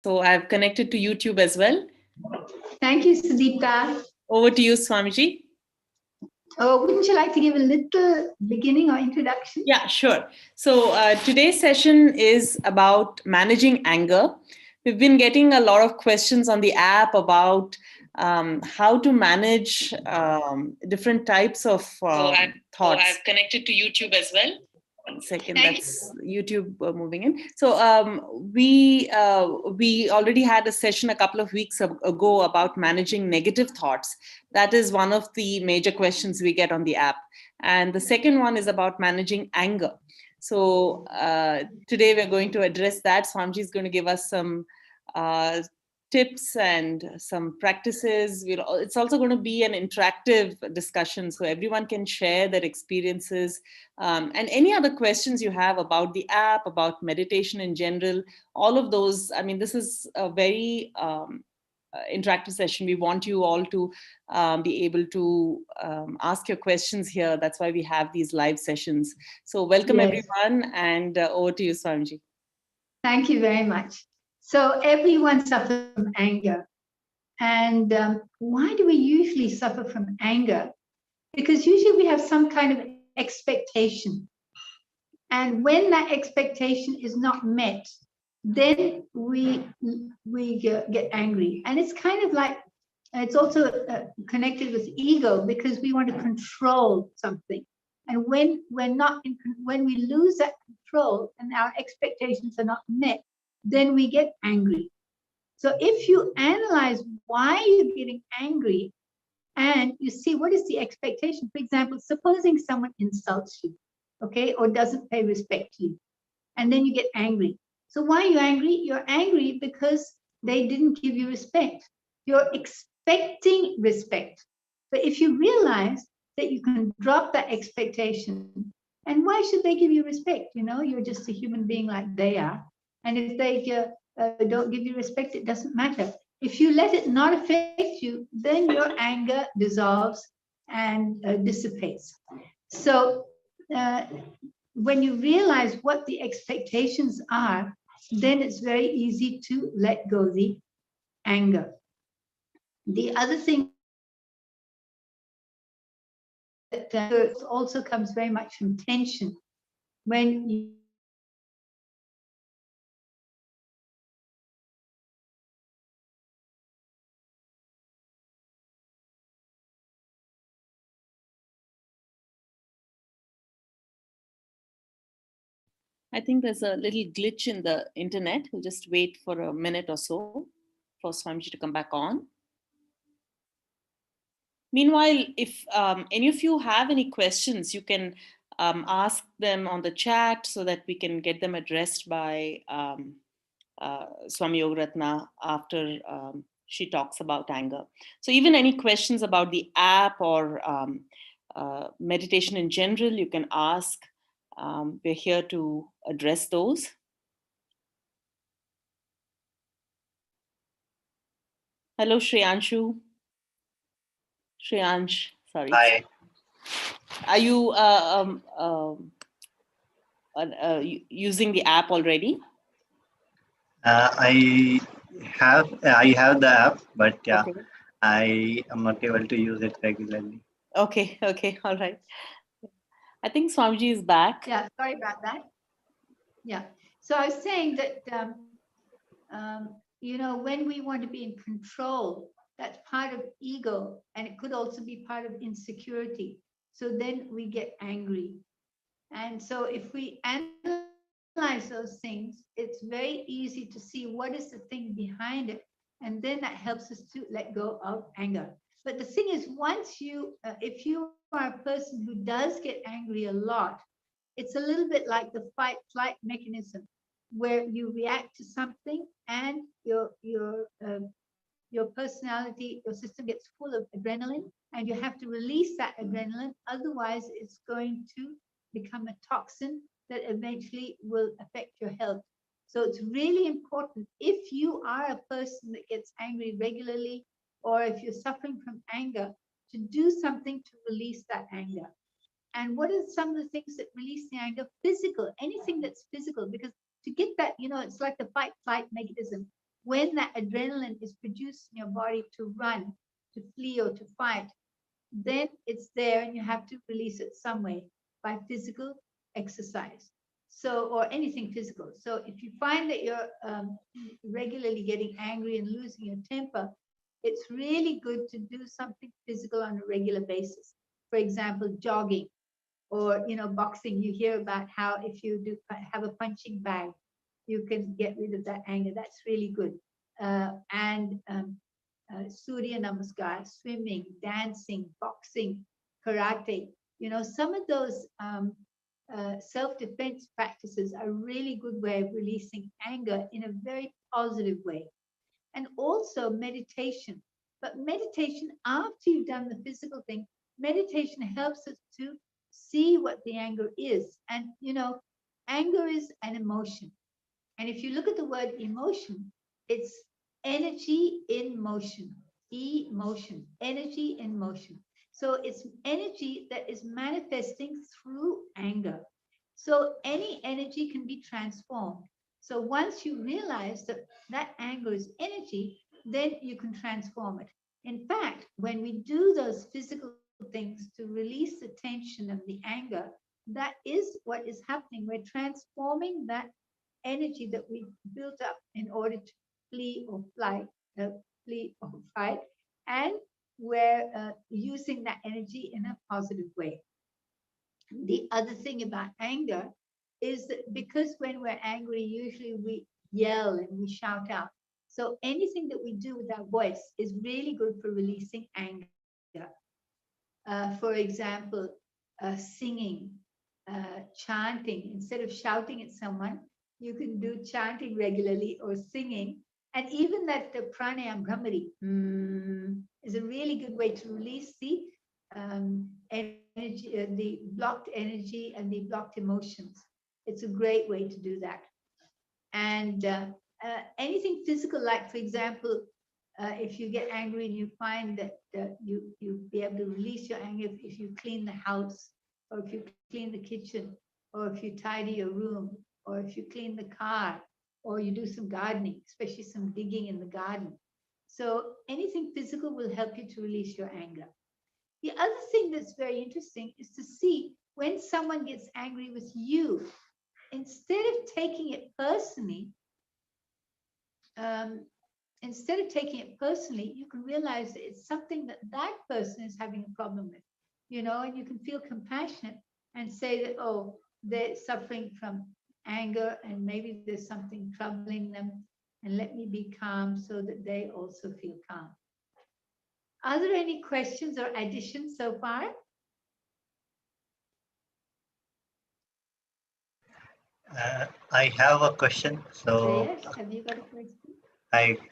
So I've connected to YouTube as well. Thank you, Sudeepta. Over to you, Swamiji. Oh, wouldn't you like to give a little beginning or introduction? Yeah, sure. So today's session is about managing anger. We've been getting a lot of questions on the app about how to manage different types of thoughts. I've connected to YouTube as well. 1 second, that's YouTube moving in. So we already had a session a couple of weeks ago about managing negative thoughts. That is one of the major questions we get on the app. And the second one is about managing anger. So today we're going to address that. Swamiji is going to give us some tips and some practices. It's also going to be an interactive discussion, so everyone can share their experiences and any other questions you have about the app, about meditation in general, all of those. I mean, this is a very interactive session. We want you all to be able to ask your questions here. That's why we have these live sessions. So welcome, Yes. everyone, and over to you, Swamiji. Thank you very much. So everyone suffers from anger. And why do we usually suffer from anger? Because usually we have some kind of expectation. And when that expectation is not met, then we get angry. And it's kind of like, it's also connected with ego, because we want to control something. And when we lose that control and our expectations are not met, then we get angry. So if you analyze why you're getting angry and you see what is the expectation, for example, supposing someone insults you, okay, or doesn't pay respect to you, and then you get angry. So why are you angry? You're angry because they didn't give you respect. You're expecting respect. But if you realize that you can drop that expectation, and why should they give you respect? You know, you're just a human being like they are. And if they don't give you respect, it doesn't matter. If you let it not affect you, then your anger dissolves and dissipates. So when you realize what the expectations are, then it's very easy to let go the anger. The other thing that also comes very much from tension. When you I think there's a little glitch in the internet. We'll just wait for a minute or so for Swamiji to come back on. Meanwhile, if any of you have any questions, you can ask them on the chat so that we can get them addressed by Swami Yogaratna after she talks about anger. So even any questions about the app or meditation in general, you can ask. We're here to address those. Hello, Shreyanshu. Shreyansh, sorry. Hi. Are you using the app already? I have the app, but yeah, Okay. I am not able to use it regularly. Okay, all right. I think Swamiji is back. Yeah, sorry about that. Yeah. So I was saying that, you know, when we want to be in control, that's part of ego, and it could also be part of insecurity. So then we get angry. And so if we analyze those things, it's very easy to see what is the thing behind it. And then that helps us to let go of anger. But the thing is, once you, if you are a person who does get angry a lot, it's a little bit like the fight-flight mechanism, where you react to something and your personality, your system gets full of adrenaline, and you have to release that adrenaline. Otherwise, it's going to become a toxin that eventually will affect your health. So it's really important, if you are a person that gets angry regularly, or if you're suffering from anger, to do something to release that anger. And what are some of the things that release the anger? Physical, anything that's physical, because to get that, you know, it's like the fight-flight mechanism. when that adrenaline is produced in your body to run, to flee, or to fight, then it's there and you have to release it some way by physical exercise. So, or anything physical. So if you find that you're regularly getting angry and losing your temper, it's really good to do something physical on a regular basis. For example, jogging or, boxing. You hear about how if you do have a punching bag, you can get rid of that anger. That's really good. And Surya Namaskar, swimming, dancing, boxing, karate. Some of those self-defense practices are a really good way of releasing anger in a very positive way. And also meditation. But meditation, after you've done the physical thing, meditation helps us to see what the anger is. And, anger is an emotion. And if you look at the word emotion, it's energy in motion, emotion, energy in motion. So it's energy that is manifesting through anger. So any energy can be transformed. So once you realize that that anger is energy, then you can transform it. In fact, when we do those physical things to release the tension and the anger, that is what is happening. We're transforming that energy that we built up in order to flee or fight, and we're using that energy in a positive way. The other thing about anger is that because when we're angry, usually we yell and we shout out. So anything that we do with our voice is really good for releasing anger. For example, singing, chanting. Instead of shouting at someone, you can do chanting regularly or singing. And even that the pranayam bhramari is a really good way to release the energy, the blocked energy and the blocked emotions. It's a great way to do that. And anything physical, like for example, if you get angry and you find that you be able to release your anger if you clean the house, or if you clean the kitchen, or if you tidy your room, or if you clean the car, or you do some gardening, especially some digging in the garden. So anything physical will help you to release your anger. The other thing that's very interesting is to see when someone gets angry with you, instead of taking it personally, you can realize that it's something that that person is having a problem with, and you can feel compassionate and say that, oh, they're suffering from anger and maybe there's something troubling them, and let me be calm so that they also feel calm. Are there any questions or additions so far? I have a question. So, Yes, have you got a question?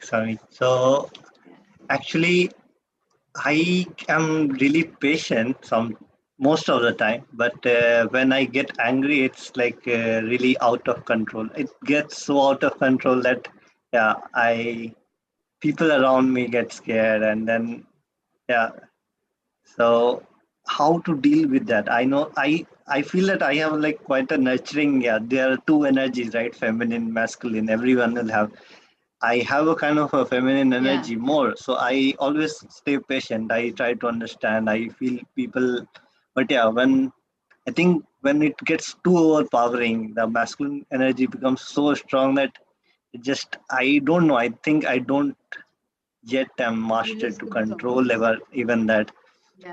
sorry. So, actually, I am really patient most of the time, but when I get angry, it's like really out of control. It gets so out of control that people around me get scared, and then yeah. So how to deal with that? I know I feel that I have like quite a nurturing. Yeah, there are two energies, right? Feminine, masculine. Everyone will have. I have a kind of a feminine energy more, so I always stay patient. I try to understand. I feel people, but yeah, I think when it gets too overpowering, the masculine energy becomes so strong that it just I don't know. I think I don't yet am mastered to control ever even that.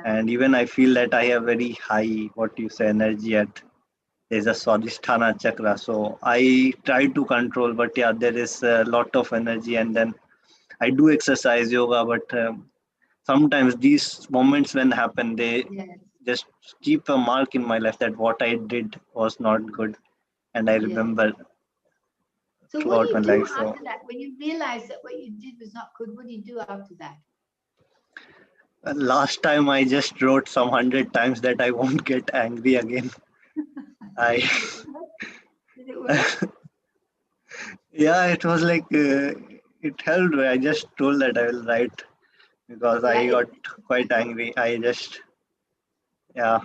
And even I feel that I have very high, what you say, energy at there's a Swadhisthana chakra. So I try to control, but yeah, there is a lot of energy. And then I do exercise yoga, but sometimes these moments when happen, they just keep a mark in my life that what I did was not good. And I remember So what do you do life. after that? When you realize that what you did was not good, what do you do after that? Last time I just wrote some 100 times that I won't get angry again. Did it work? Yeah, it was like it helped. I just told that I will write because I got quite angry. I just So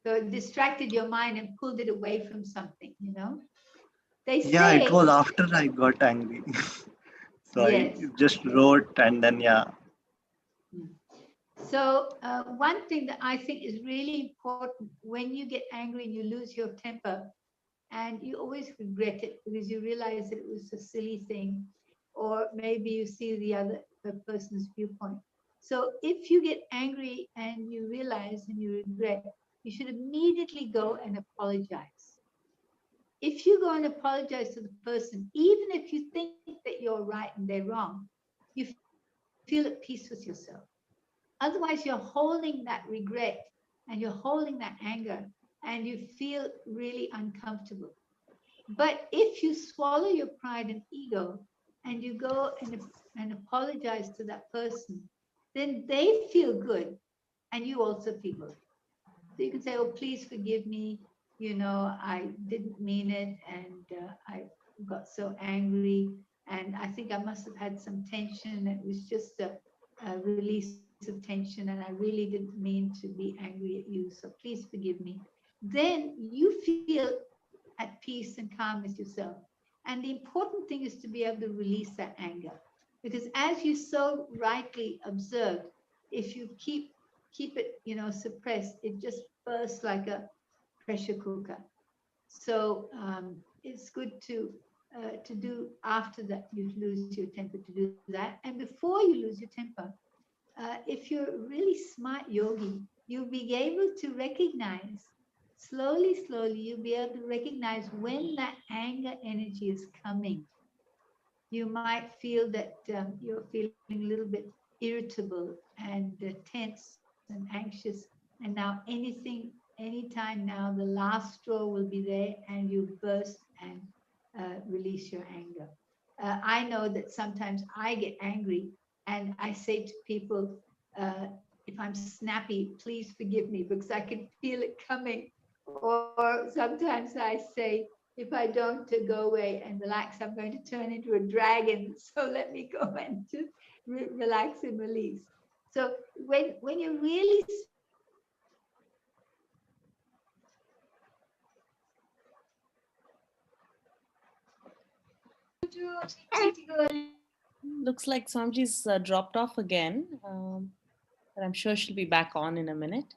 it distracted your mind and pulled it away from something, They Yeah, say, it was after I got angry. So Yes. I just wrote, and then So one thing that I think is really important when you get angry and you lose your temper, and you always regret it because you realize that it was a silly thing, or maybe you see the other person's viewpoint. So if you get angry and you realize and you regret, you should immediately go and apologize. If you go and apologize to the person, even if you think that you're right and they're wrong, you feel at peace with yourself. Otherwise, you're holding that regret and you're holding that anger and you feel really uncomfortable. But if you swallow your pride and ego and you go and apologize to that person, then they feel good and you also feel good. So you can say, oh, please forgive me. You know, I didn't mean it and I got so angry. And I think I must have had some tension. It was just a release of tension and I really didn't mean to be angry at you. So please forgive me. Then you feel at peace and calm with yourself. And the important thing is to be able to release that anger. Because as you so rightly observed, if you keep it, you know, suppressed, it just bursts like a pressure cooker. So it's good to do after that you lose your temper, to do that. And before you lose your temper, if you're a really smart yogi, you'll be able to recognize slowly, you'll be able to recognize when that anger energy is coming. You might feel that you're feeling a little bit irritable and tense and anxious. And now anytime now, the last straw will be there and you burst and release your anger. I know that sometimes I get angry and I say to people, if I'm snappy, please forgive me because I can feel it coming. Or sometimes I say, if I don't go away and relax, I'm going to turn into a dragon. So let me go and just relax and release. So when you're really Looks like Swamiji's dropped off again, but I'm sure she'll be back on in a minute.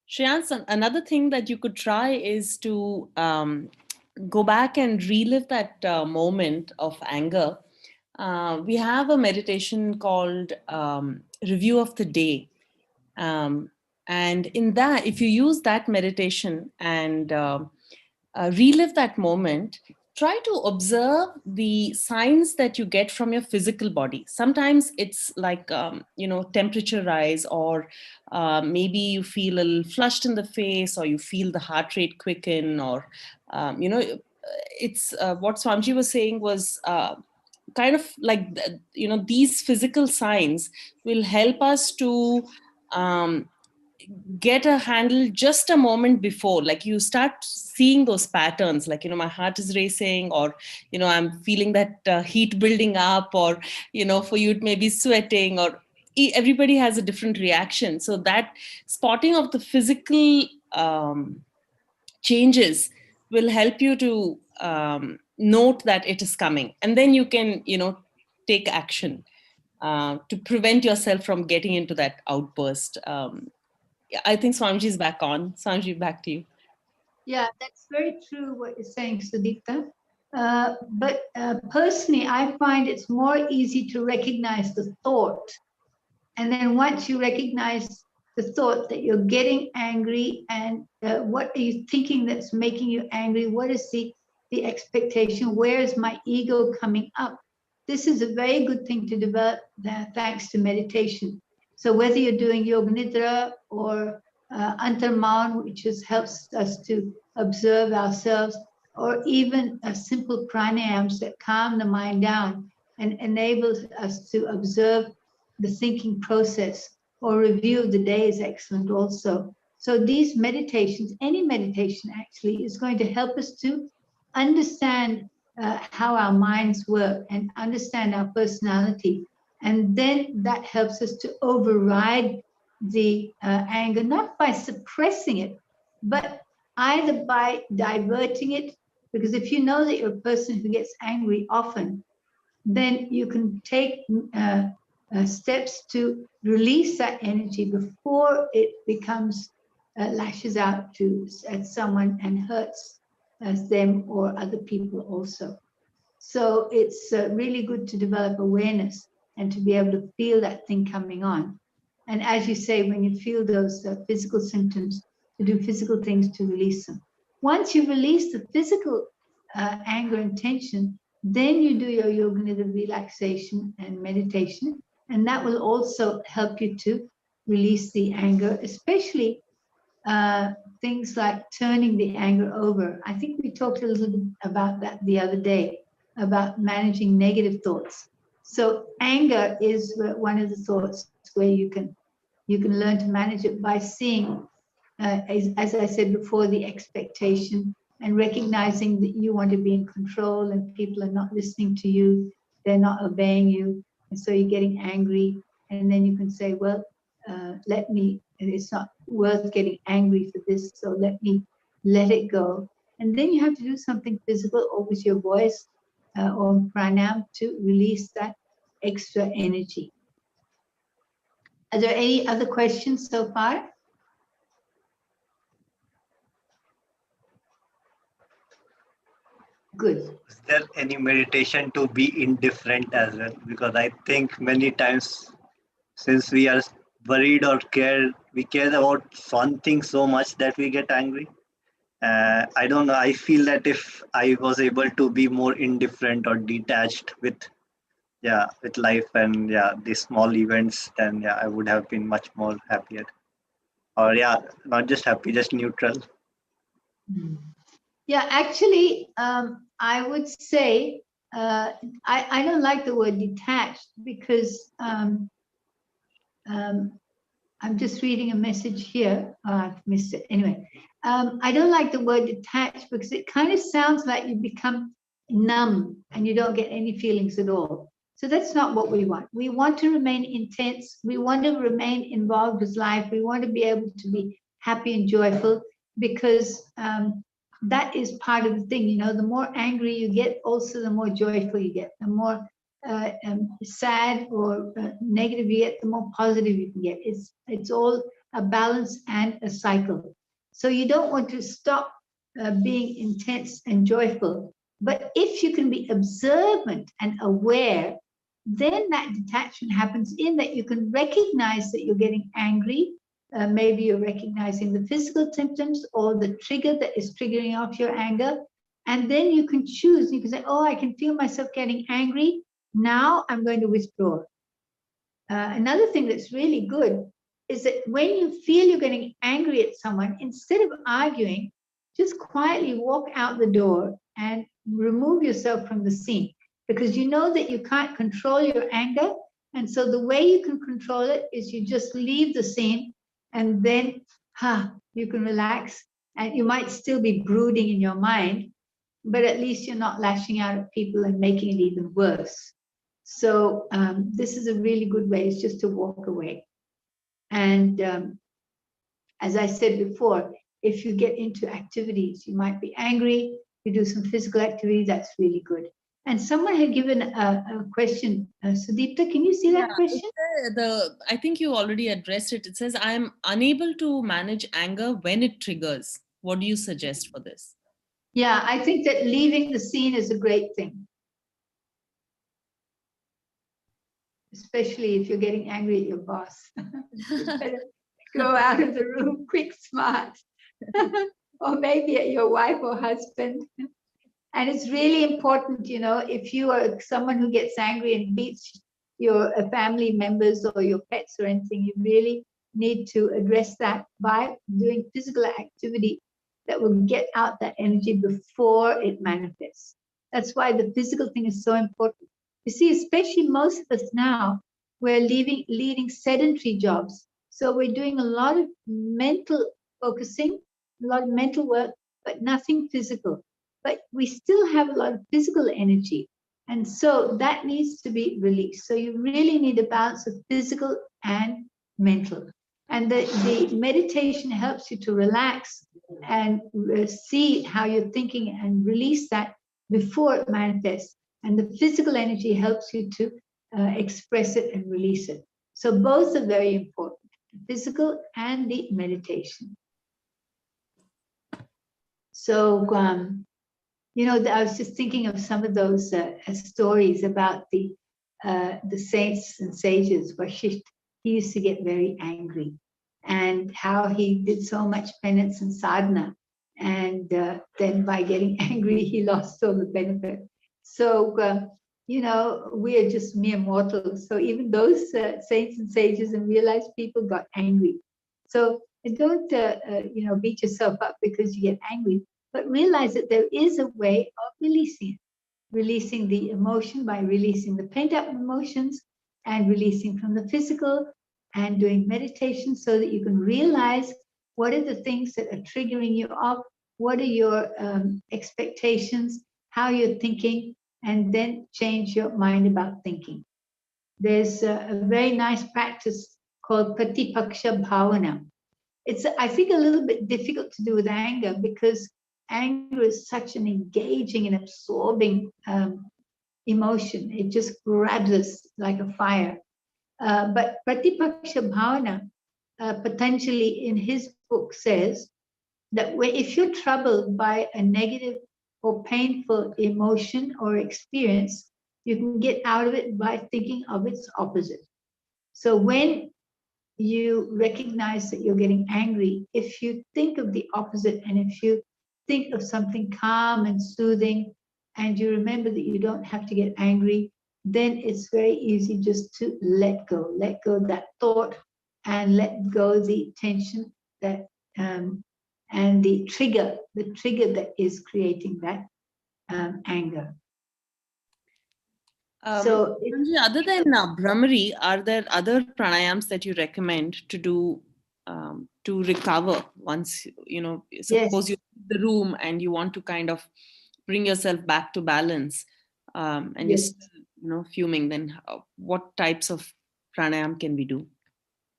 Shreyans, another thing that you could try is to go back and relive that moment of anger. We have a meditation called Review of the Day. And in that, if you use that meditation and relive that moment, try to observe the signs that you get from your physical body. Sometimes it's like, temperature rise, or maybe you feel a little flushed in the face, or you feel the heart rate quicken, or, it's what Swamiji was saying was kind of like, these physical signs will help us to get a handle just a moment before. Like you start seeing those patterns, like, my heart is racing, or, I'm feeling that heat building up, or, for you it may be sweating, or everybody has a different reaction. So that spotting of the physical changes will help you to note that it is coming, and then you can, take action to prevent yourself from getting into that outburst. I think Swamiji is back on. Swamiji, back to you. Yeah, that's very true what you're saying, Sudipta. But personally, I find it's more easy to recognize the thought. And then once you recognize the thought that you're getting angry, and what are you thinking that's making you angry? What is the expectation? Where is my ego coming up? This is a very good thing to develop thanks to meditation. So whether you're doing Yoga Nidra or Antarman, which helps us to observe ourselves, or even simple pranayams that calm the mind down and enables us to observe the thinking process, or review of the day is excellent also. So these meditations, any meditation actually, is going to help us to understand how our minds work and understand our personality. And then that helps us to override the anger, not by suppressing it, but either by diverting it. Because if you know that you're a person who gets angry often, then you can take steps to release that energy before it becomes lashes out at someone and hurts them or other people also. So it's really good to develop awareness and to be able to feel that thing coming on. And as you say, when you feel those physical symptoms, to do physical things to release them. Once you release the physical anger and tension, then you do your yoga nidra relaxation and meditation, and that will also help you to release the anger, especially things like turning the anger over. I think we talked a little bit about that the other day, about managing negative thoughts. So anger is one of the thoughts where you can learn to manage it by seeing, as I said before, the expectation and recognizing that you want to be in control and people are not listening to you, they're not obeying you, and so you're getting angry. And then you can say, well, it's not worth getting angry for this, so let me let it go. And then you have to do something physical or with your voice or pranayam to release that extra energy. Are there any other questions so far? Good. Is there any meditation to be indifferent as well? Because I think many times, since we are worried or we care about one thing so much that we get angry. I don't know. I feel that if I was able to be more indifferent or detached with life and the small events, then I would have been much more happier. Or not just happy, just neutral. Yeah, actually, I would say I don't like the word detached because I'm just reading a message here. Oh, I've missed it. Anyway, I don't like the word detached because it kind of sounds like you become numb and you don't get any feelings at all. So that's not what we want. We want to remain intense. We want to remain involved with life. We want to be able to be happy and joyful because that is part of the thing. You know, the more angry you get, also the more joyful you get. The more sad or negative you get, the more positive you can get. It's all a balance and a cycle. So you don't want to stop being intense and joyful. But if you can be observant and aware, then that detachment happens in that you can recognize that you're getting angry. Maybe you're recognizing the physical symptoms or the trigger that is triggering off your anger. And then you can choose. You can say, oh, I can feel myself getting angry. Now I'm going to withdraw. Another thing that's really good is that when you feel you're getting angry at someone, instead of arguing, just quietly walk out the door and remove yourself from the scene, because you know that you can't control your anger. And so the way you can control it is you just leave the scene, and then you can relax. And you might still be brooding in your mind, but at least you're not lashing out at people and making it even worse. So this is a really good way, is just to walk away. And as I said before, if you get into activities, you might be angry, you do some physical activity, that's really good. And someone had given a question. Sudipta, can you see that question? I think you already addressed it. It says, I'm unable to manage anger when it triggers. What do you suggest for this? Yeah, I think that leaving the scene is a great thing. Especially if you're getting angry at your boss. You better go out of the room quick, smart. Or maybe at your wife or husband. And it's really important, you know, if you are someone who gets angry and beats your family members or your pets or anything, you really need to address that by doing physical activity that will get out that energy before it manifests. That's why the physical thing is so important. You see, especially most of us now, we're leading sedentary jobs. So we're doing a lot of mental focusing, a lot of mental work, but nothing physical. But we still have a lot of physical energy. And so that needs to be released. So you really need a balance of physical and mental. And the meditation helps you to relax and see how you're thinking and release that before it manifests. And the physical energy helps you to express it and release it. So both are very important, the physical and the meditation. So, I was just thinking of some of those stories about the saints and sages. Vashisht, he used to get very angry, and how he did so much penance and sadhana, and then by getting angry, he lost all the benefit. So, we are just mere mortals. So even those saints and sages and realized people got angry. So don't, beat yourself up because you get angry, but realize that there is a way of releasing the emotion by releasing the pent-up emotions and releasing from the physical and doing meditation so that you can realize what are the things that are triggering you up, what are your expectations, how you're thinking, and then change your mind about thinking. There's a very nice practice called Patipaksha Bhavana. It's, I think, a little bit difficult to do with anger because anger is such an engaging and absorbing emotion. It just grabs us like a fire. But Pratipaksha Bhavana, Patanjali in his book says that if you're troubled by a negative or painful emotion or experience, you can get out of it by thinking of its opposite. So when you recognize that you're getting angry, if you think of the opposite, and if you think of something calm and soothing, and you remember that you don't have to get angry, then it's very easy just to let go that thought and let go the tension that and the trigger that is creating that anger. So other than Brahmari, are there other pranayams that you recommend to do to recover once, suppose you're in the room and you want to kind of bring yourself back to balance and you're still, fuming, then what types of pranayam can we do?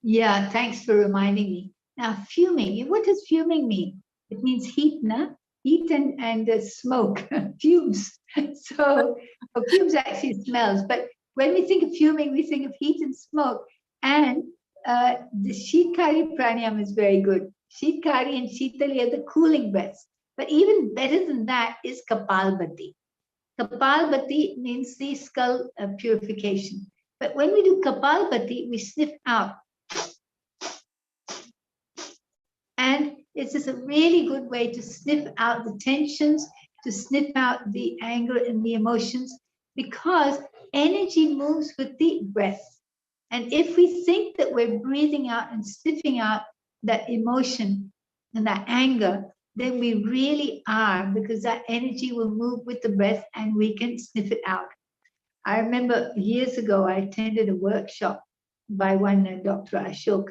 Yeah, thanks for reminding me. Now, fuming, what does fuming mean? It means heat, na? Heat and smoke, fumes. So fumes actually smells, but when we think of fuming, we think of heat and smoke. And the Shitkari pranayam is very good. Shitkari and Shitali are the cooling breaths. But even better than that is Kapalbhati. Kapalbhati means the skull purification. But when we do Kapalbhati, we sniff out. And it's just a really good way to sniff out the tensions, to sniff out the anger and the emotions, because energy moves with the breath. And if we think that we're breathing out and sniffing out that emotion and that anger, then we really are, because that energy will move with the breath and we can sniff it out. I remember years ago, I attended a workshop by one Dr. Ashok,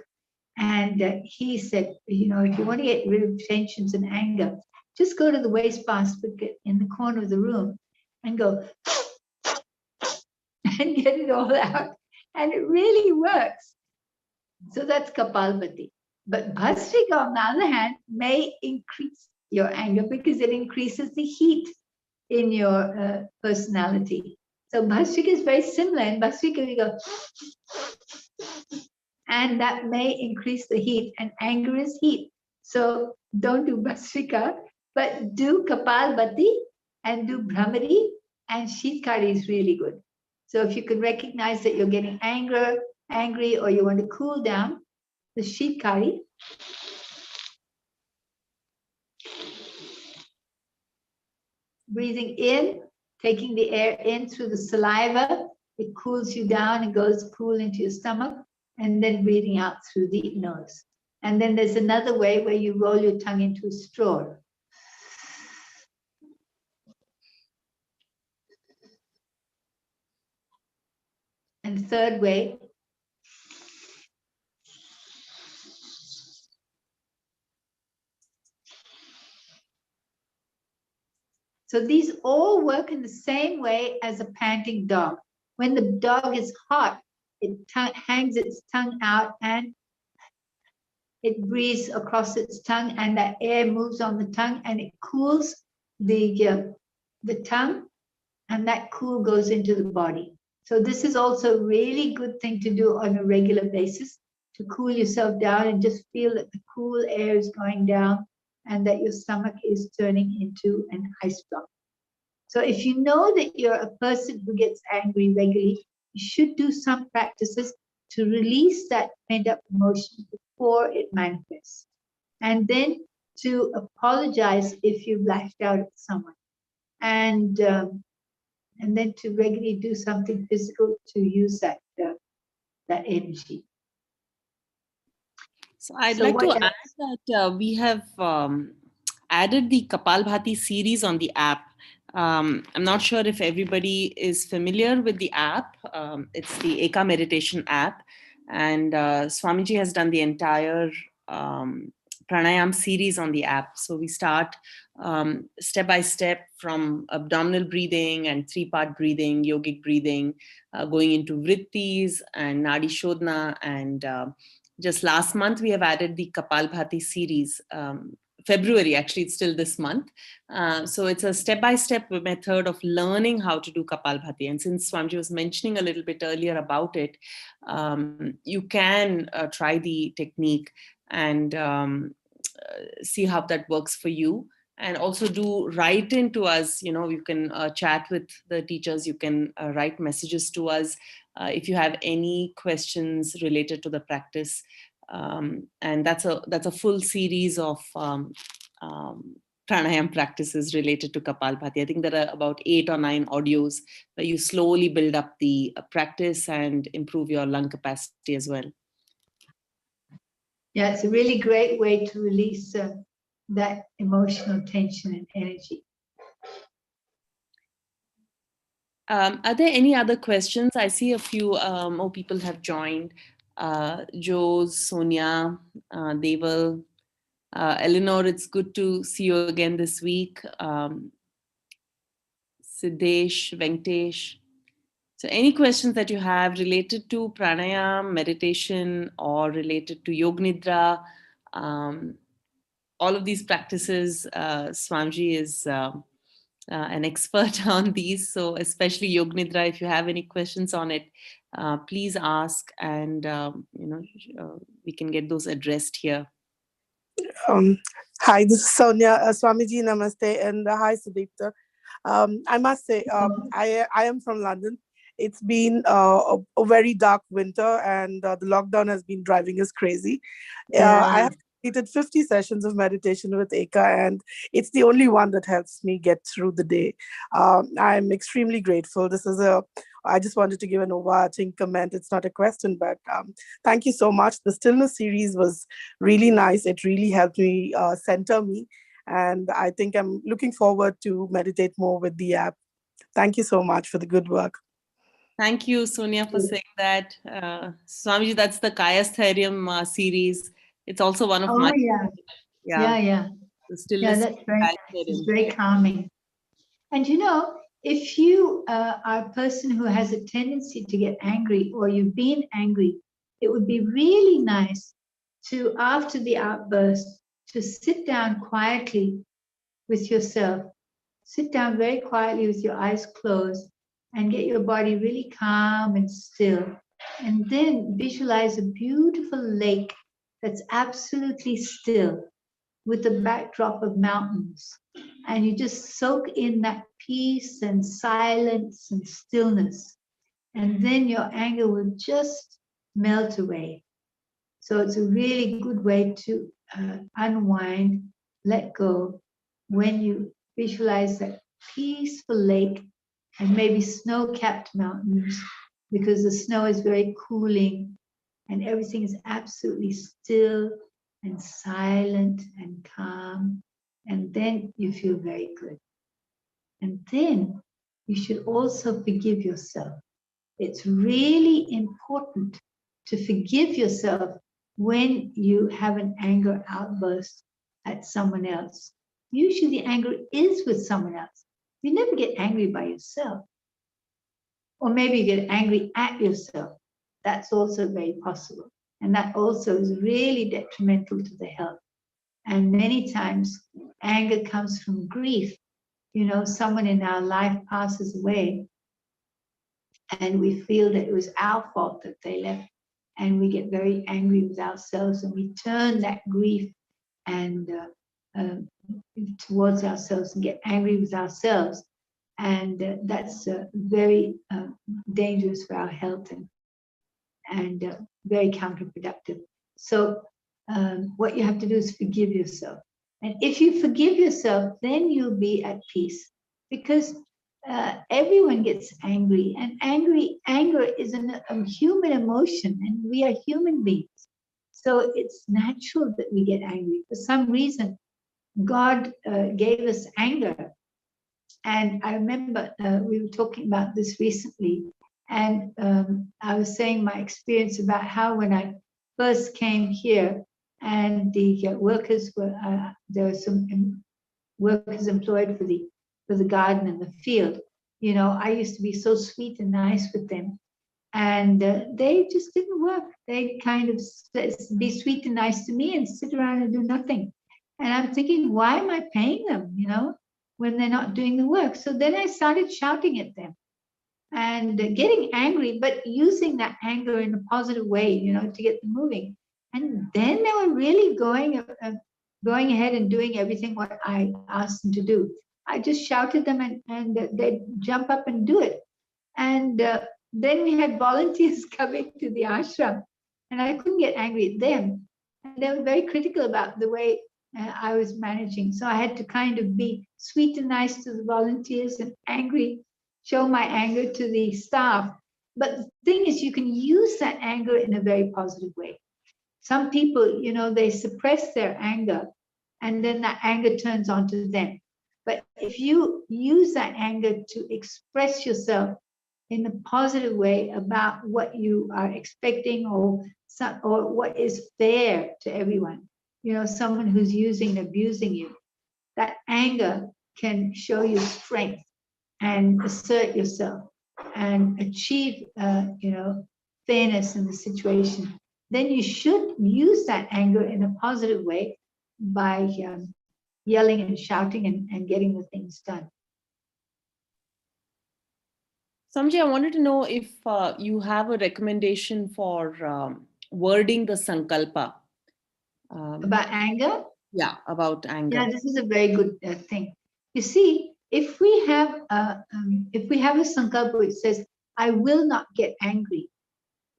and he said, if you want to get rid of tensions and anger, just go to the wastebasket in the corner of the room and go and get it all out. And it really works. So that's Kapalbhati. But Bhasrika, on the other hand, may increase your anger because it increases the heat in your personality. So Bhasrika is very similar. In Bhasrika, we go, and that may increase the heat, and anger is heat. So don't do Bhasrika, but do Kapalbhati and do Brahmari, and Shitkari is really good. So if you can recognize that you're getting angry, or you want to cool down, the Shitkari. Breathing in, taking the air in through the saliva, it cools you down and goes cool into your stomach, and then breathing out through the nose. And then there's another way where you roll your tongue into a straw. And the third way, So these all work in the same way as a panting dog. When the dog is hot, it hangs its tongue out and it breathes across its tongue, and that air moves on the tongue and it cools the tongue, and that cool goes into the body. So this is also a really good thing to do on a regular basis, to cool yourself down and just feel that the cool air is going down and that your stomach is turning into an ice block. So if you know that you're a person who gets angry regularly, you should do some practices to release that pent-up emotion before it manifests. And then to apologize if you've lashed out at someone. And then to regularly do something physical to use that energy. So I'd like to add that we have added the Kapalbhati series on the app. I'm not sure if everybody is familiar with the app. It's the Eka meditation app. And Swamiji has done the entire pranayam series on the app. So we start step by step from abdominal breathing and 3-part breathing, yogic breathing, going into vrittis and nadi shodhana. And just last month, we have added the Kapalbhati series. February, actually, it's still this month. So it's a step-by-step method of learning how to do Kapalbhati. And since Swamiji was mentioning a little bit earlier about it, you can try the technique and see how that works for you. And also do write into us, you can chat with the teachers, you can write messages to us if you have any questions related to the practice. And that's a full series of pranayam practices related to Kapalbhati. I think there are about 8 or 9 audios where you slowly build up the practice and improve your lung capacity as well. Yeah, it's a really great way to release that emotional tension and energy. Are there any other questions? I see a few more people have joined. Jose, Sonia, Deval, Eleanor, it's good to see you again this week. Siddesh, Venkatesh. So any questions that you have related to pranayam, meditation, or related to Yog Nidra, all of these practices, Swamiji is an expert on these. So especially Yog Nidra, if you have any questions on it, please ask, and we can get those addressed here. Hi, this is Sonia. Swamiji, namaste, and hi, Sudipta. I must say, I am from London. It's been a very dark winter, and the lockdown has been driving us crazy. I have completed 50 sessions of meditation with Eka, and it's the only one that helps me get through the day. I'm extremely grateful. I just wanted to give an overarching comment. It's not a question, but thank you so much. The stillness series was really nice. It really helped me center me. And I think I'm looking forward to meditate more with the app. Thank you so much for the good work. Thank you, Sonia, for saying that. Swamiji, that's the Kayasthairyam series. It's also one of my... Yeah. The stillness. Yeah, that's very nice. It's very calming. And if you are a person who has a tendency to get angry, or you've been angry, it would be really nice to, after the outburst, to sit down quietly with yourself. Sit down very quietly with your eyes closed and get your body really calm and still. And then visualize a beautiful lake that's absolutely still with a backdrop of mountains. And you just soak in that peace and silence and stillness. And then your anger will just melt away. So it's a really good way to unwind, let go, when you visualize that peaceful lake and maybe snow-capped mountains, because the snow is very cooling and everything is absolutely still and silent and calm. And then you feel very good. And then you should also forgive yourself. It's really important to forgive yourself when you have an anger outburst at someone else. Usually the anger is with someone else, you never get angry by yourself. Or maybe you get angry at yourself. That's also very possible. And that also is really detrimental to the health. And many times anger comes from grief. You know, someone in our life passes away and we feel that it was our fault that they left. And we get very angry with ourselves and we turn that grief and towards ourselves and get angry with ourselves. And that's very dangerous for our health and very counterproductive. So what you have to do is forgive yourself. And if you forgive yourself, then you'll be at peace, because everyone gets angry, and anger is a human emotion, and we are human beings. So it's natural that we get angry. For some reason, God gave us anger. And I remember we were talking about this recently, and I was saying my experience about how when I first came here and the workers were, there were some workers employed for the garden and the field. You know, I used to be so sweet and nice with them, and they just didn't work. They kind of be sweet and nice to me and sit around and do nothing. And I'm thinking, why am I paying them, you know, when they're not doing the work? So then I started shouting at them and getting angry, but using that anger in a positive way, you know, to get them moving. And then they were really going ahead and doing everything what I asked them to do. I just shouted them and they'd jump up and do it. And then we had volunteers coming to the ashram, and I couldn't get angry at them. And they were very critical about the way I was managing. So I had to kind of be sweet and nice to the volunteers and show my anger to the staff. But the thing is, you can use that anger in a very positive way. Some people, you know, they suppress their anger, and then that anger turns onto them. But if you use that anger to express yourself in a positive way about what you are expecting or what is fair to everyone, you know, someone who's using and abusing you, that anger can show you strength and assert yourself and achieve, you know, fairness in the situation. Then you should use that anger in a positive way by yelling and shouting and getting the things done. Samji, I wanted to know if you have a recommendation for wording the Sankalpa. About anger? Yeah, about anger. Yeah, this is a very good thing. You see, if we have a Sankalpa which says, I will not get angry,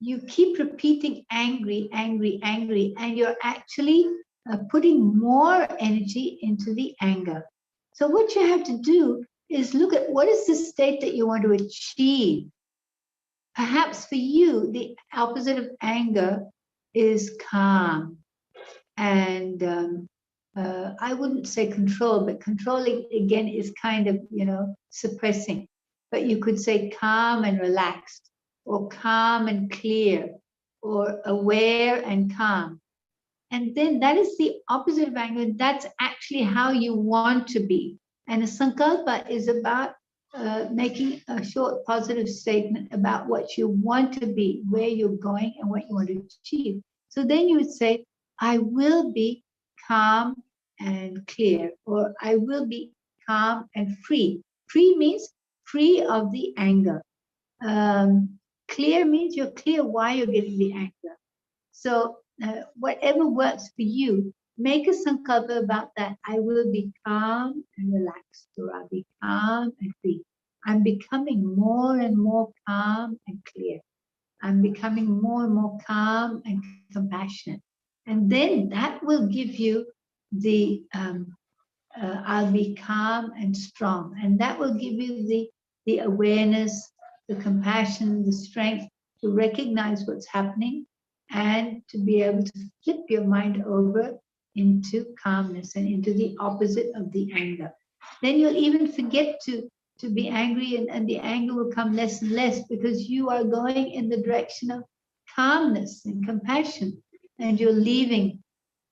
you keep repeating angry, angry, angry, and you're actually putting more energy into the anger. So what you have to do is look at what is the state that you want to achieve. Perhaps for you, the opposite of anger is calm. And I wouldn't say control, but controlling again is kind of, you know, suppressing. But you could say calm and relaxed, or calm and clear, or aware and calm. And then that is the opposite of anger. That's actually how you want to be. And a sankalpa is about making a short positive statement about what you want to be, where you're going, and what you want to achieve. So then you would say, I will be calm and clear, or I will be calm and free. Free means free of the anger. Clear means you're clear why you're getting the anger. So whatever works for you, make a sankalpa about that. I will be calm and relaxed, or I'll be calm and free. I'm becoming more and more calm and clear. I'm becoming more and more calm and compassionate. And then that will give you the, I'll be calm and strong. And that will give you the awareness, the compassion, the strength to recognize what's happening and to be able to flip your mind over into calmness and into the opposite of the anger. Then you'll even forget to be angry, and the anger will come less and less, because you are going in the direction of calmness and compassion, and you're leaving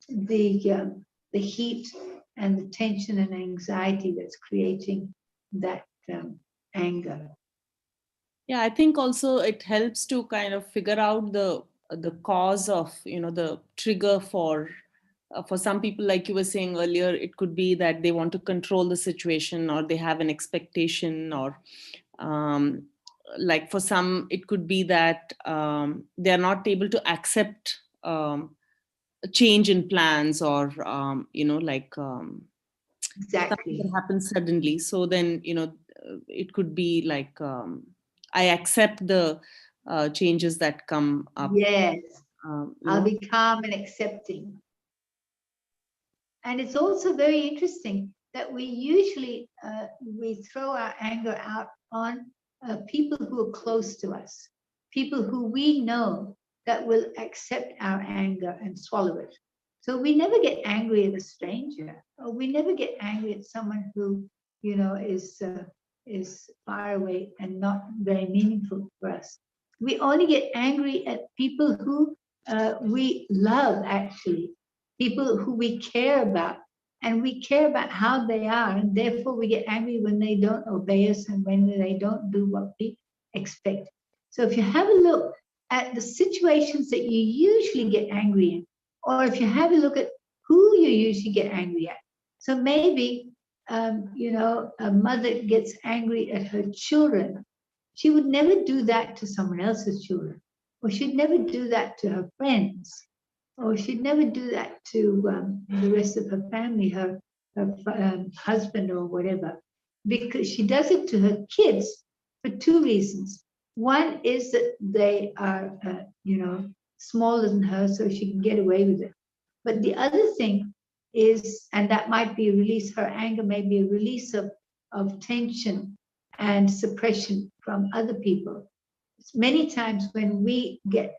the heat and the tension and anxiety that's creating that anger. Yeah, I think also it helps to kind of figure out the cause of, the trigger for some people, like you were saying earlier. It could be that they want to control the situation, or they have an expectation, or um, like for some it could be that they are not able to accept a change in plans, or something Exactly. that happens suddenly. So then, it could be like, I accept the changes that come up. Yes, You I'll know. be calm and accepting. And it's also very interesting that we usually we throw our anger out on people who are close to us, people who we know that will accept our anger and swallow it. So we never get angry at a stranger, or we never get angry at someone who, is far away and not very meaningful for us. We only get angry at people who we love, actually, people who we care about, and we care about how they are, and therefore we get angry when they don't obey us and when they don't do what we expect. So if you have a look at the situations that you usually get angry in, or if you have a look at who you usually get angry at. So maybe, a mother gets angry at her children. She would never do that to someone else's children, or she'd never do that to her friends, or she'd never do that to the rest of her family, her husband or whatever, because she does it to her kids for two reasons. One is that they are, smaller than her, so she can get away with it. But the other thing is, and that might be a release, her anger may be a release of tension and suppression from other people. Many times when we get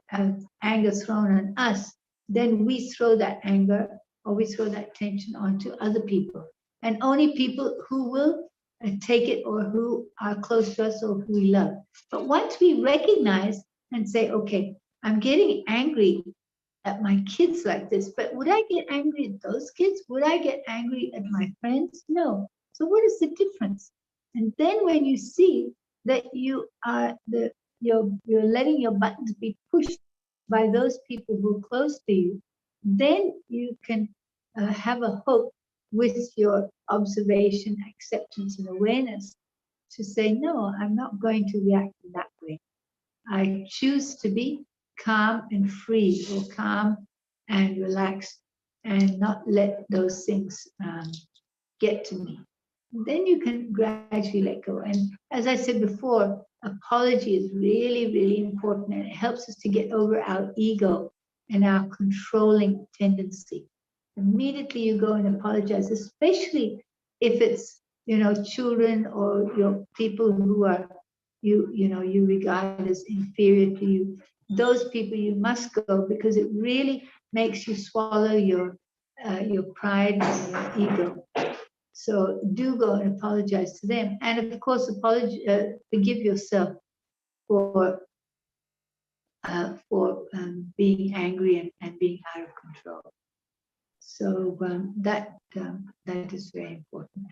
anger thrown on us, then we throw that anger or we throw that tension onto other people. And only people who will take it, or who are close to us, or who we love. But once we recognize and say, okay, I'm getting angry at my kids like this, but would I get angry at those kids? Would I get angry at my friends? No. So what is the difference? And then when you see that you're letting your buttons be pushed by those people who are close to you, then you can have a hope with your observation, acceptance, and awareness to say, no, I'm not going to react in that way. I choose to be calm and free, or calm and relaxed, and not let those things get to me. Then you can gradually let go. And as I said before, apology is really, really important, and it helps us to get over our ego and our controlling tendency. Immediately you go and apologize, especially if it's, children or your people who are you regard as inferior to you. Those people you must go, because it really makes you swallow your pride and your ego. So do go and apologize to them, and of course, forgive yourself for being angry and being out of control. So that is very important.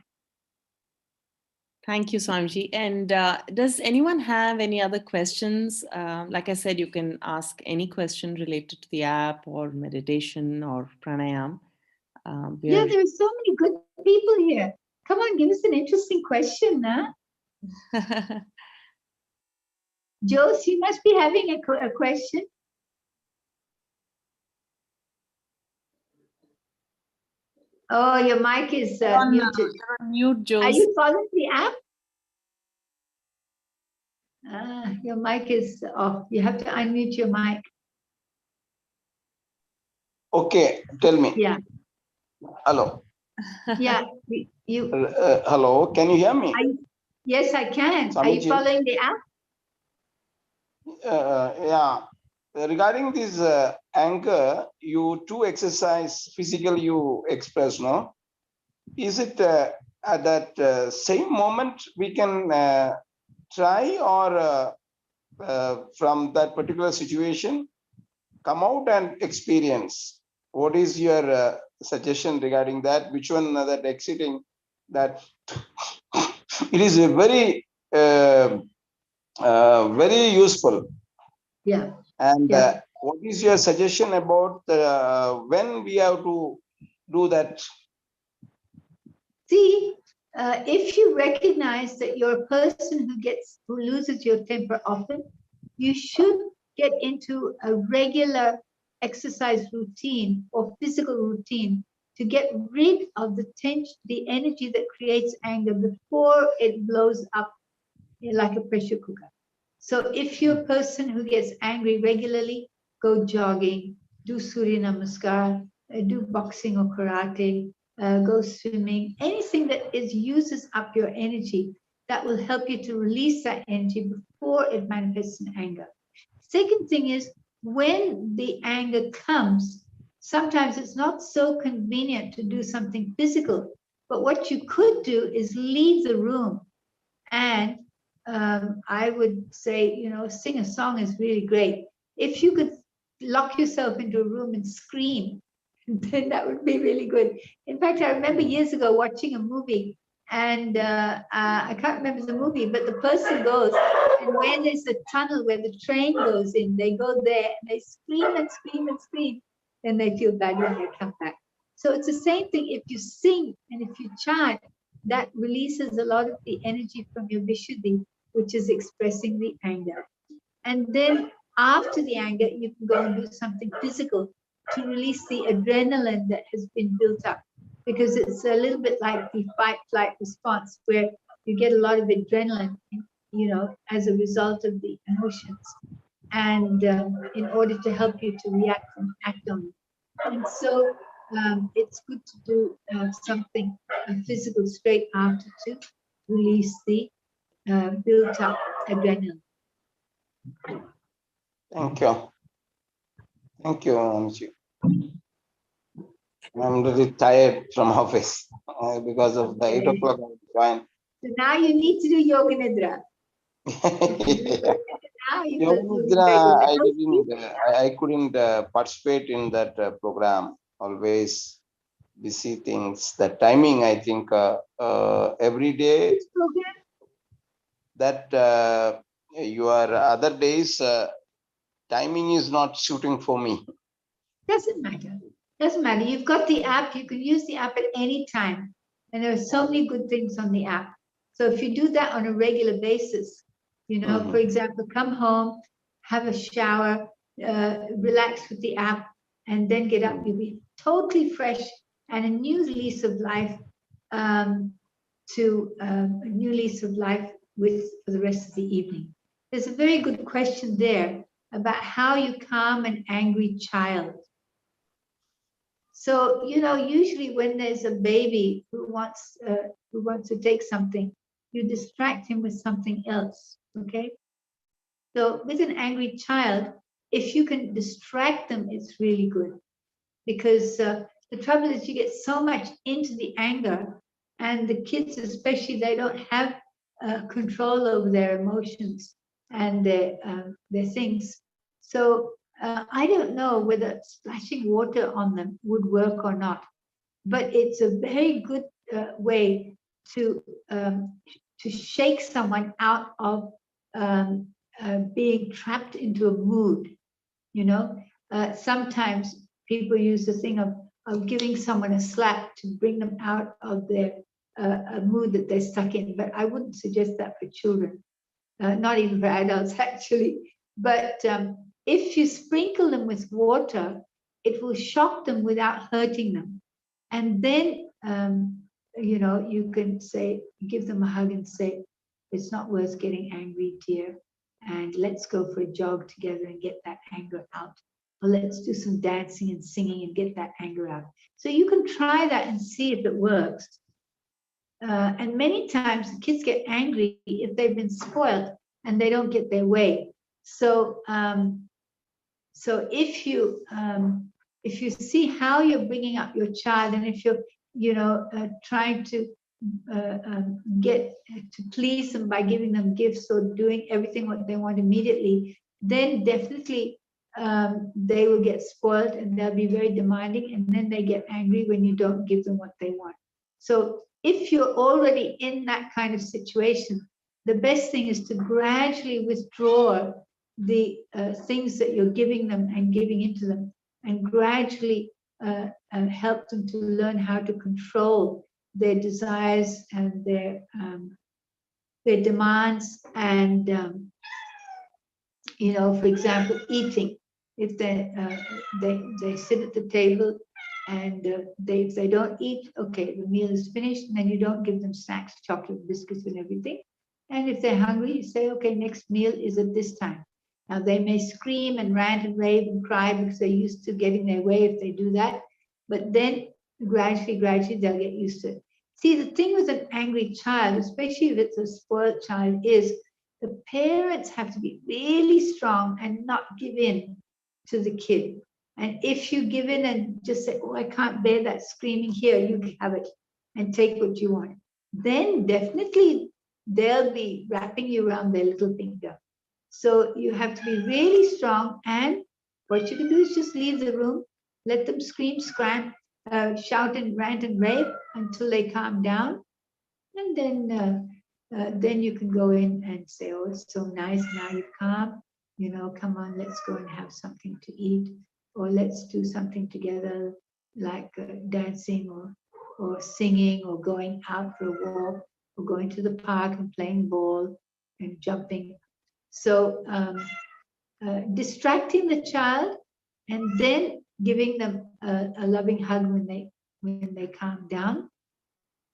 Thank you, Swamiji. And does anyone have any other questions? Like I said, you can ask any question related to the app or meditation or pranayam. Yeah, there are so many good people here. Come on, give us an interesting question, huh? Jose, you must be having a question. Oh, your mic is muted. You're on mute, Jose. Are you following the app? Your mic is off. You have to unmute your mic. Okay, tell me. Yeah. Hello. Yeah. Hello, can you hear me? Yes, I can. Swamiji. Are you following the app? Yeah. Regarding this anger, you two exercise physical you express, no? Is it at that same moment we can try, or from that particular situation come out and experience? What is your suggestion regarding that? Which one that exiting that it is a very very useful. Yeah. And Yeah. what is your suggestion about when we have to do that? See, if you recognize that you're a person who loses your temper often, you should get into a regular exercise routine or physical routine to get rid of the tension, the energy that creates anger before it blows up like a pressure cooker. So if you're a person who gets angry regularly, go jogging, do Surya Namaskar, do boxing or karate, go swimming, anything that uses up your energy that will help you to release that energy before it manifests in anger. Second thing is, when the anger comes, sometimes it's not so convenient to do something physical, but what you could do is leave the room. And I would say, sing a song is really great. If you could lock yourself into a room and scream, then that would be really good. In fact, I remember years ago watching a movie, and I can't remember the movie, but the person goes, and when there's a tunnel where the train goes in, they go there and they scream and scream and scream, and they feel bad when they come back. So it's the same thing. If you sing and if you chant, that releases a lot of the energy from your Vishuddhi, which is expressing the anger. And then after the anger, you can go and do something physical to release the adrenaline that has been built up, because it's a little bit like the fight-flight response, where you get a lot of adrenaline, as a result of the emotions, and in order to help you to react and act on it. And so it's good to do something physical straight after to release the built up adrenaline. Thank you. Thank you, Amchi. I'm really tired from office because of the 8 o'clock join. So now you need to do yoga nidra. Yoga nidra, I couldn't participate in that program. Always busy things. The timing, I think, every day. That your other days timing is not suiting for me. Doesn't matter. Doesn't matter. You've got the app. You can use the app at any time. And there are so many good things on the app. So if you do that on a regular basis, for example, come home, have a shower, relax with the app, and then get up. You'll be totally fresh and a new lease of life for the rest of the evening. There's a very good question there about how you calm an angry child. So, usually when there's a baby who wants to take something, you distract him with something else, okay? So with an angry child, if you can distract them, it's really good. Because the trouble is you get so much into the anger, and the kids especially, they don't have control over their emotions and their things. So I don't know whether splashing water on them would work or not, but it's a very good way to shake someone out of being trapped into a mood. Sometimes people use the thing of giving someone a slap to bring them out of their a mood that they're stuck in, but I wouldn't suggest that for children, not even for adults actually. But if you sprinkle them with water, it will shock them without hurting them. And then, you can give them a hug and say, it's not worth getting angry, dear. And let's go for a jog together and get that anger out. Or let's do some dancing and singing and get that anger out. So you can try that and see if it works. And many times the kids get angry if they've been spoiled and they don't get their way. So, if you see how you're bringing up your child, and if you're, trying to get to please them by giving them gifts or doing everything what they want immediately, then definitely they will get spoiled and they'll be very demanding, and then they get angry when you don't give them what they want. So if you're already in that kind of situation, the best thing is to gradually withdraw the things that you're giving them and giving into them, and gradually help them to learn how to control their desires and their demands. And you know, for example, eating. If they sit at the table and if they don't eat, okay, the meal is finished, and then you don't give them snacks, chocolate, biscuits, and everything. And if they're hungry, you say, okay, next meal is at this time. Now they may scream and rant and rave and cry because they're used to getting their way if they do that. But then gradually, they'll get used to it. See, the thing with an angry child, especially if it's a spoiled child, is the parents have to be really strong and not give in to the kid. And if you give in and just say, oh, I can't bear that screaming, here, you have it, and take what you want, then definitely they'll be wrapping you around their little finger. So you have to be really strong, and what you can do is just leave the room, let them scream, scram, shout and rant and rave until they calm down. And then you can go in and say, oh, it's so nice, now you're calm, you know, come on, let's go and have something to eat, or let's do something together, like dancing or singing, or going out for a walk, or going to the park and playing ball and jumping. So distracting the child and then giving them a loving hug when they calm down,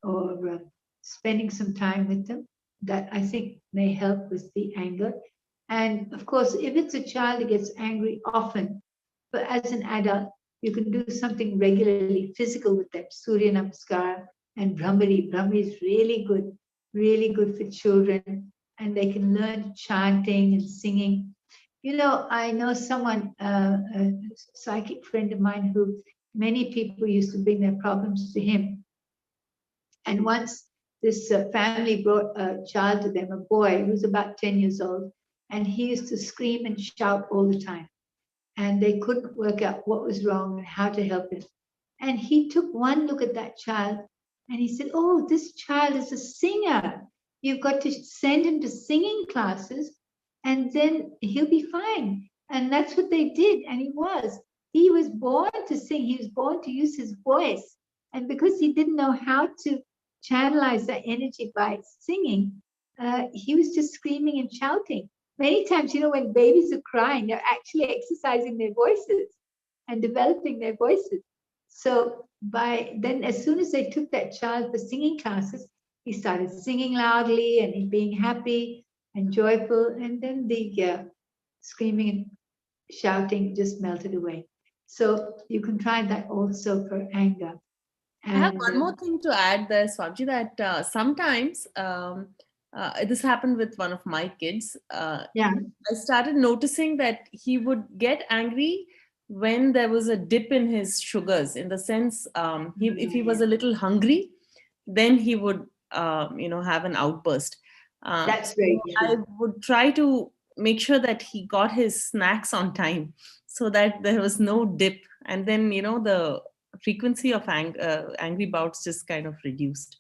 or spending some time with them, that I think may help with the anger. And of course, if it's a child that gets angry often, but as an adult, you can do something regularly physical with them. Surya Namaskar and Brahmari. Brahmari is really good for children, and they can learn chanting and singing. You know, I know someone, a psychic friend of mine, who many people used to bring their problems to him. And once this family brought a child to them, a boy who was about 10 years old, and he used to scream and shout all the time. And they couldn't work out what was wrong and how to help him. And he took one look at that child and he said, oh, this child is a singer. You've got to send him to singing classes and then he'll be fine. And that's what they did. And he was. He was born to sing. He was born to use his voice. And because he didn't know how to channelize that energy by singing, he was just screaming and shouting. Many times, you know, when babies are crying, they're actually exercising their voices and developing their voices. So by then, as soon as they took that child for singing classes, he started singing loudly and being happy and joyful. And then the screaming and shouting just melted away. So you can try that also for anger. And I have one more thing to add there, Swamiji, that sometimes this happened with one of my kids. Yeah. I started noticing that he would get angry when there was a dip in his sugars, in the sense, if he was a little hungry, then he would, have an outburst. That's very good. I would try to make sure that he got his snacks on time so that there was no dip. And then, the frequency of angry bouts just kind of reduced.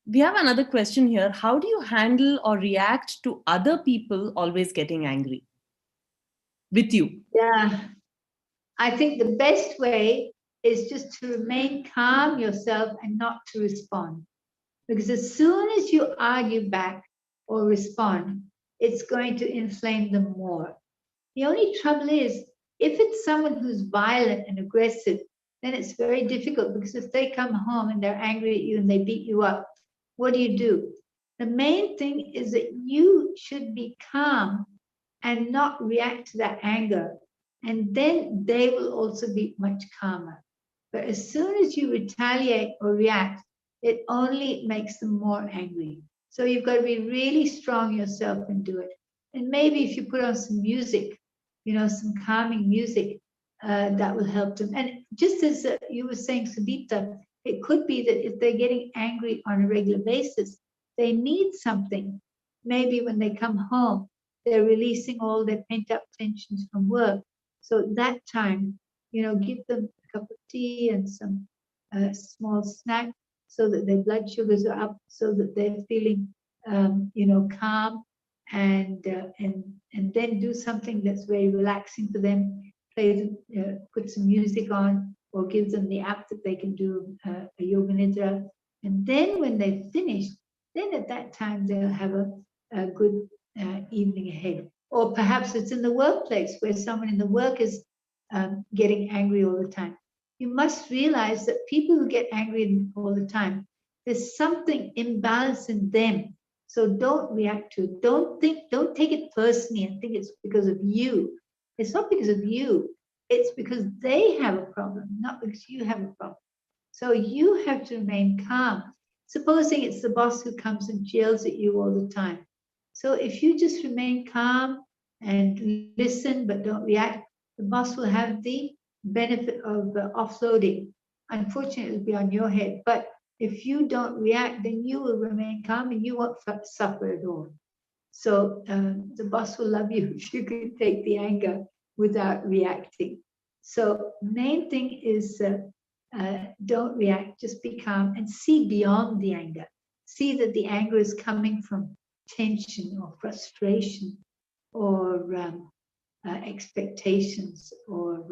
We have another question here. How do you handle or react to other people always getting angry with you? Yeah, I think the best way is just to remain calm yourself and not to respond. Because as soon as you argue back or respond, it's going to inflame them more. The only trouble is, if it's someone who's violent and aggressive, then it's very difficult, because if they come home and they're angry at you and they beat you up, what do? The main thing is that you should be calm and not react to that anger. And then they will also be much calmer. But as soon as you retaliate or react, it only makes them more angry. So you've got to be really strong yourself and do it. And maybe if you put on some music, some calming music, that will help them. And just as you were saying, Sudipta, it could be that if they're getting angry on a regular basis, they need something. Maybe when they come home, they're releasing all their pent-up tensions from work. So that time, give them a cup of tea and some small snack, so that their blood sugars are up, so that they're feeling, calm, and then do something that's very relaxing for them. Put some music on, or give them the app that they can do a yoga nidra. And then when they've finished, then at that time they'll have a good evening ahead. Or perhaps it's in the workplace where someone in the work is getting angry all the time. You must realize that people who get angry all the time, there's something imbalanced in them. So don't react to it. Don't take it personally and think it's because of you. It's not because of you. It's because they have a problem, not because you have a problem. So you have to remain calm. Supposing it's the boss who comes and yells at you all the time. So if you just remain calm and listen but don't react, the boss will have the benefit of offloading. Unfortunately, it'll be on your head. But if you don't react, then you will remain calm and you won't suffer at all. So the boss will love you if you can take the anger without reacting. So main thing is don't react, just be calm and see beyond the anger. See that the anger is coming from tension or frustration or expectations or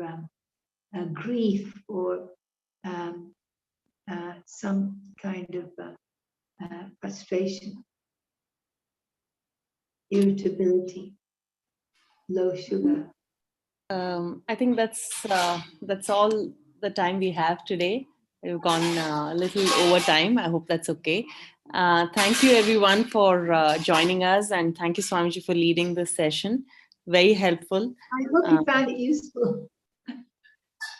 grief or some kind of frustration, irritability, low sugar. I think that's all the time we have today. We've gone a little over time. I hope that's okay. Thank you everyone for joining us, and thank you Swamiji for leading this session. Very helpful. I hope you found it useful.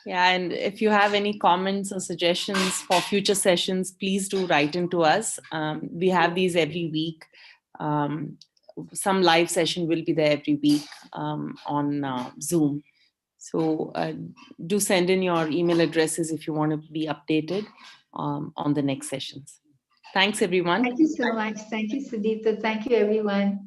Yeah, and if you have any comments or suggestions for future sessions, please do write into us. We have these every week. Some live session will be there every week on Zoom. So do send in your email addresses if you want to be updated on the next sessions. Thanks, everyone. Thank you so much. Thank you, Sudipta. Thank you, everyone.